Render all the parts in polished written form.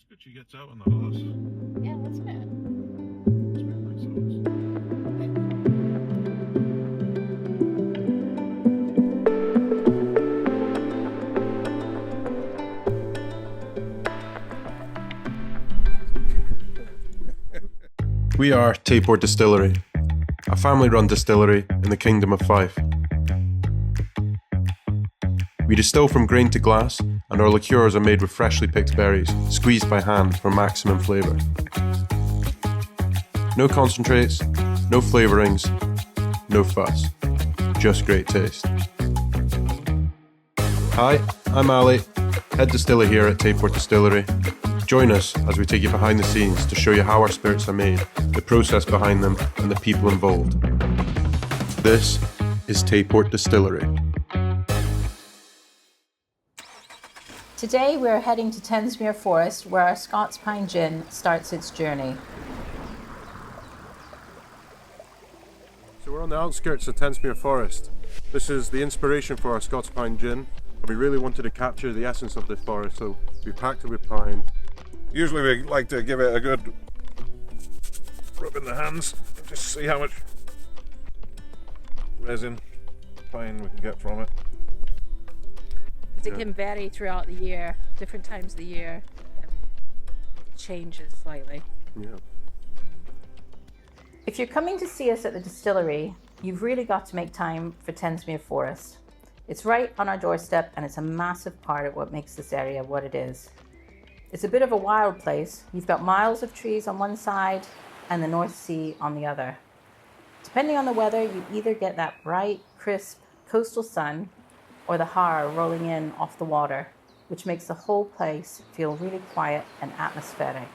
good she gets out on the horse. Yeah, that's good. It's very nice horse. We are Tayport Distillery, a family-run distillery in the Kingdom of Fife. We distill from grain to glass, and our liqueurs are made with freshly picked berries, squeezed by hand for maximum flavour. No concentrates, no flavourings, no fuss, just great taste. Hi, I'm Ali, head distiller here at Tayport Distillery. Join us as we take you behind the scenes to show you how our spirits are made, the process behind them, and the people involved. This is Tayport Distillery. Today we're heading to Tentsmuir Forest, where our Scots Pine Gin starts its journey. So we're on the outskirts of Tentsmuir Forest. This is the inspiration for our Scots Pine Gin, and we really wanted to capture the essence of this forest, so we packed it with pine. Usually we like to give it a good rub in the hands, just see how much resin, pine we can get from it. It can vary throughout the year, different times of the year, it changes slightly. Yeah. If you're coming to see us at the distillery, you've really got to make time for Tentsmuir Forest. It's right on our doorstep, and it's a massive part of what makes this area what it is. It's a bit of a wild place. You've got miles of trees on one side and the North Sea on the other. Depending on the weather, you either get that bright, crisp coastal sun or the har rolling in off the water, which makes the whole place feel really quiet and atmospheric.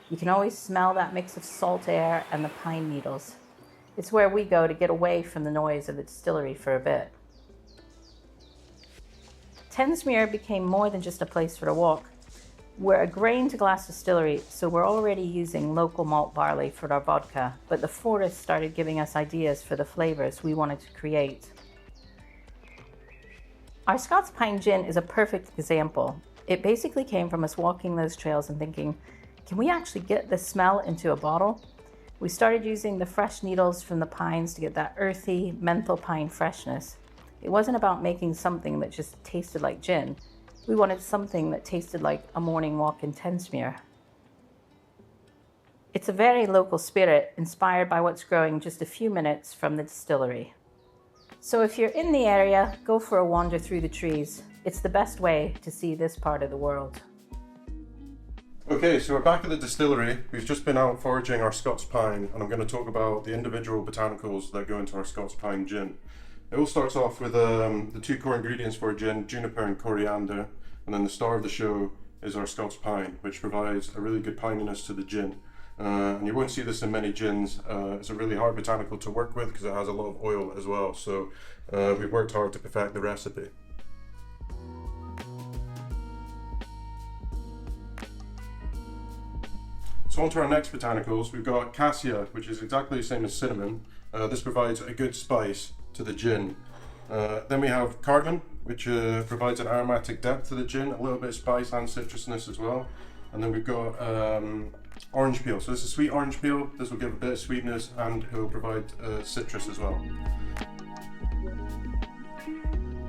You can always smell that mix of salt air and the pine needles. It's where we go to get away from the noise of the distillery for a bit. Tentsmuir became more than just a place for a walk. We're a grain to glass distillery, so we're already using local malt barley for our vodka, but the forest started giving us ideas for the flavors we wanted to create. Our Scots Pine Gin is a perfect example. It basically came from us walking those trails and thinking, can we actually get this smell into a bottle? We started using the fresh needles from the pines to get that earthy, menthol pine freshness. It wasn't about making something that just tasted like gin. We wanted something that tasted like a morning walk in Tentsmuir. It's a very local spirit, inspired by what's growing just a few minutes from the distillery. So if you're in the area, go for a wander through the trees. It's the best way to see this part of the world. Okay, so we're back at the distillery. We've just been out foraging our Scots Pine, and I'm going to talk about the individual botanicals that go into our Scots Pine Gin. It all starts off with the two core ingredients for a gin, juniper and coriander, and then the star of the show is our Scots Pine, which provides a really good pininess to the gin. And you won't see this in many gins. It's a really hard botanical to work with because it has a lot of oil as well, so we've worked hard to perfect the recipe. So on to our next botanicals. We've got cassia, which is exactly the same as cinnamon. This provides a good spice to the gin. Then we have cardamom, which provides an aromatic depth to the gin, a little bit of spice and citrusness as well. And then we've got orange peel. So this is sweet orange peel. This will give a bit of sweetness, and it will provide citrus as well.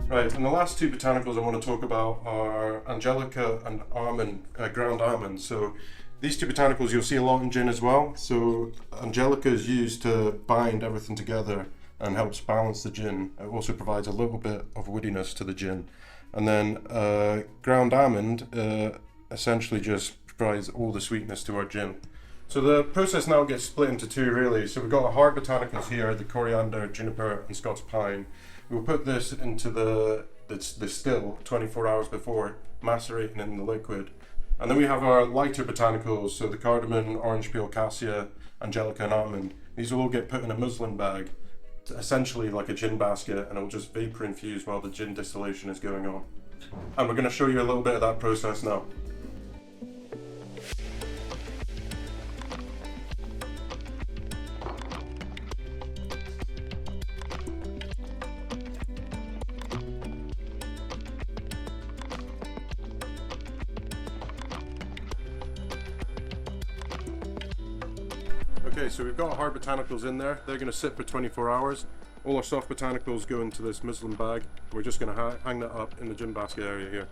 Right, and the last two botanicals I want to talk about are angelica and almond, ground almond. So these two botanicals you'll see a lot in gin as well. So angelica is used to bind everything together and helps balance the gin. It also provides a little bit of woodiness to the gin. And then ground almond essentially just provides all the sweetness to our gin. So the process now gets split into two really. So we've got our hard botanicals here, the coriander, juniper and Scots pine. We'll put this into the still 24 hours before, macerating in the liquid. And then we have our lighter botanicals, so the cardamom, orange peel, cassia, angelica and almond. These will all get put in a muslin bag, essentially like a gin basket, and it will just vapour infuse while the gin distillation is going on. And we're going to show you a little bit of that process now. Okay, so we've got our hard botanicals in there. They're going to sit for 24 hours. All our soft botanicals go into this muslin bag. We're just going to hang that up in the gin basket area here.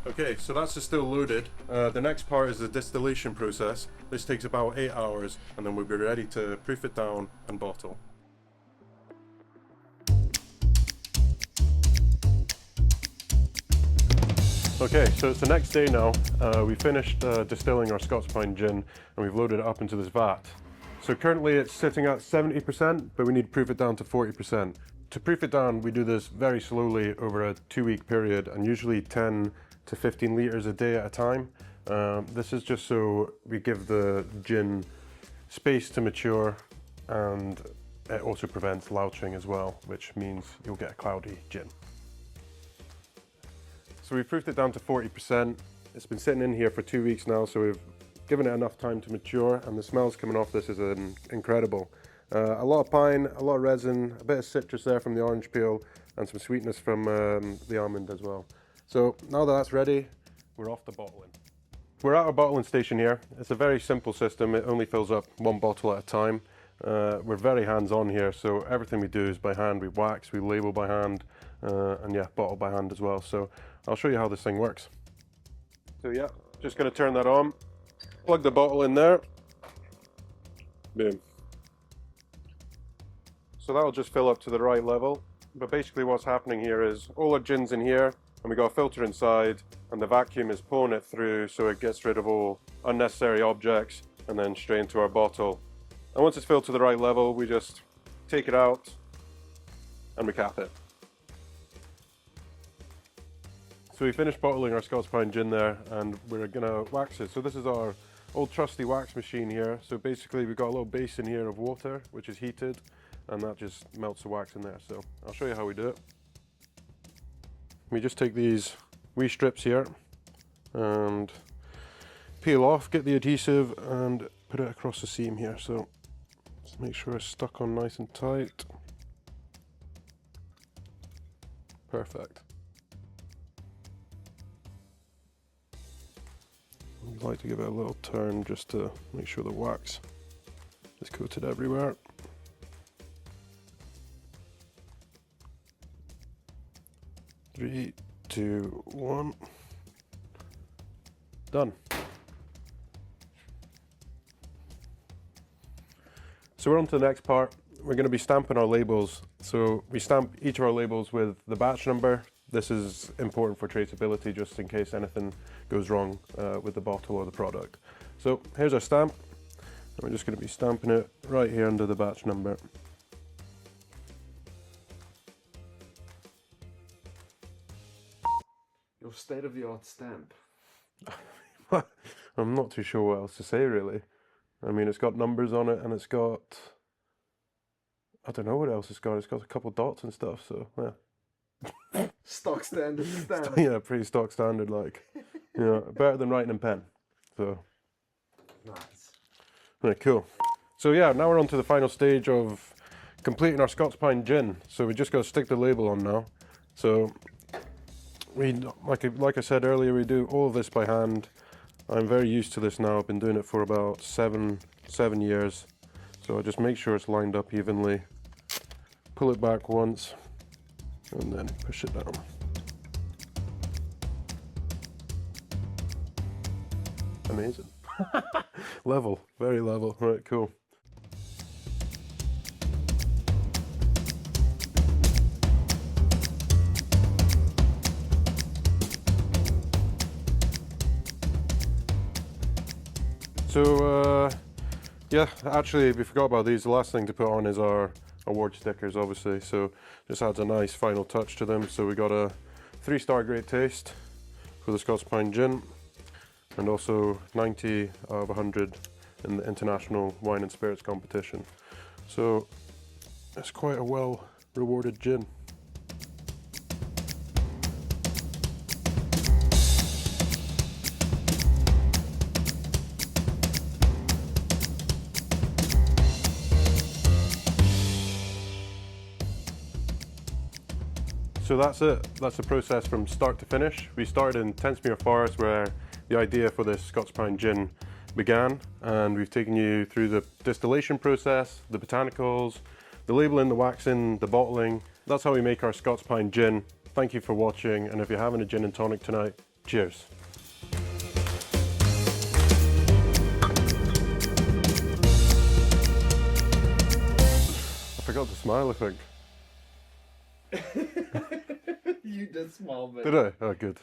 Okay, so that's just still loaded. The next part is the distillation process. This takes about 8 hours, and then we'll be ready to proof it down and bottle. Okay, so it's the next day now. We finished distilling our Scots Pine Gin, and we've loaded it up into this vat. So currently it's sitting at 70%, but we need to proof it down to 40%. To proof it down, we do this very slowly over a 2-week period, and usually 10 to 15 litres a day at a time. This is just so we give the gin space to mature, and it also prevents louching as well, which means you'll get a cloudy gin. So we've proofed it down to 40%. It's been sitting in here for 2 weeks now, so we've given it enough time to mature, and the smells coming off this is incredible. A lot of pine, a lot of resin, a bit of citrus there from the orange peel, and some sweetness from the almond as well. So now that that's ready, we're off to bottling. We're at our bottling station here. It's a very simple system. It only fills up 1 bottle at a time. We're very hands-on here, so everything we do is by hand. We wax, we label by hand, and yeah, bottle by hand as well. So I'll show you how this thing works. So yeah, just gonna turn that on, plug the bottle in there, boom. So that'll just fill up to the right level. But basically what's happening here is all our gin's in here, and we got a filter inside, and the vacuum is pulling it through so it gets rid of all unnecessary objects, and then straight into our bottle. And once it's filled to the right level, we just take it out and we cap it. So we finished bottling our Scots Pine Gin there, and we're gonna wax it. So this is our old trusty wax machine here. So basically we've got a little basin here of water, which is heated, and that just melts the wax in there. So I'll show you how we do it. We just take these wee strips here and peel off, get the adhesive and put it across the seam here. So just make sure it's stuck on nice and tight. Perfect. I'd like to give it a little turn just to make sure the wax is coated everywhere. Three, two, one. Done. So we're on to the next part. We're going to be stamping our labels. So we stamp each of our labels with the batch number. This is important for traceability, just in case anything goes wrong with the bottle or the product. So here's our stamp, and we're just going to be stamping it right here under the batch number. Your state-of-the-art stamp. I'm not too sure what else to say, really. I mean, it's got numbers on it, and it's got, I don't know what else it's got. It's got a couple dots and stuff, so yeah. Stock standard stamp. Yeah, pretty stock standard, like. You know, better than writing in pen. So. Nice. Right, cool. So yeah, now we're on to the final stage of completing our Scots Pine Gin. So we just got to stick the label on now. So we, like I said earlier, we do all of this by hand. I'm very used to this now. I've been doing it for about seven years. So I just make sure it's lined up evenly. Pull it back once, and then push it down. Amazing. Level, very level. Right, cool. So, yeah, actually, we forgot about these. The last thing to put on is our award stickers, obviously. So, just adds a nice final touch to them. So, we got a 3-star great taste for the Scots Pine Gin, and also 90 out of 100 in the International Wine and Spirits competition. So, it's quite a well rewarded gin. So that's it. That's the process from start to finish. We started in Tentsmuir Forest where the idea for this Scots Pine Gin began, and we've taken you through the distillation process, the botanicals, the labelling, the waxing, the bottling. That's how we make our Scots Pine Gin. Thank you for watching, and if you're having a gin and tonic tonight, cheers. I forgot to smile, I think. You did small bit. Did I? Oh, good.